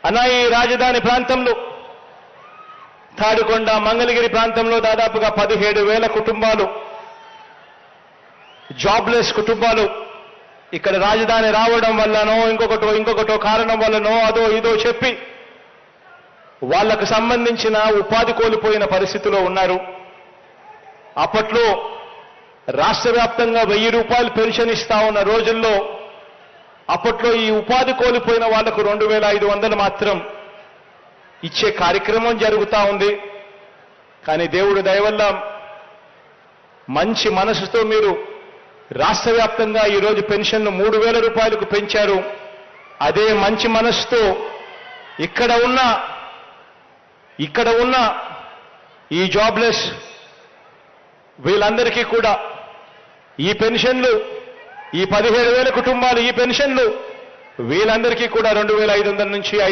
అన్న ఈ రాజధాని ప్రాంతంలో తాడికొండ మంగళగిరి ప్రాంతంలో దాదాపుగా 17,000 కుటుంబాలు జాబ్లెస్ కుటుంబాలు ఇక్కడ రాజధాని రావడం వల్లనో ఇంకొకటో కారణం వల్లనో అదో ఇదో చెప్పి వాళ్లకు సంబంధించిన ఉపాధి కోల్పోయిన పరిస్థితిలో ఉన్నారు. అప్పట్లో రాష్ట్ర వ్యాప్తంగా 1000 రూపాయలు పెన్షన్ ఇస్తా ఉన్న రోజుల్లో అప్పట్లో ఈ ఉపాధి కోల్పోయిన వాళ్లకు 2,500 మాత్రం ఇచ్చే కార్యక్రమం జరుగుతూ ఉంది. కానీ దేవుడి దయ వల్ల మంచి మనసుతో మీరు రాష్ట్ర వ్యాప్తంగా ఈరోజు పెన్షన్ను 3,000 రూపాయలకు పెంచారు. అదే మంచి మనసుతో ఇక్కడ ఉన్న ఈ జాబ్లెస్ వీళ్ళందరికీ కూడా ఈ పెన్షన్లు, ఈ 17,000 కుటుంబాలు ఈ పెన్షన్లు వీళ్ళందరికీ కూడా 2,500 నుంచి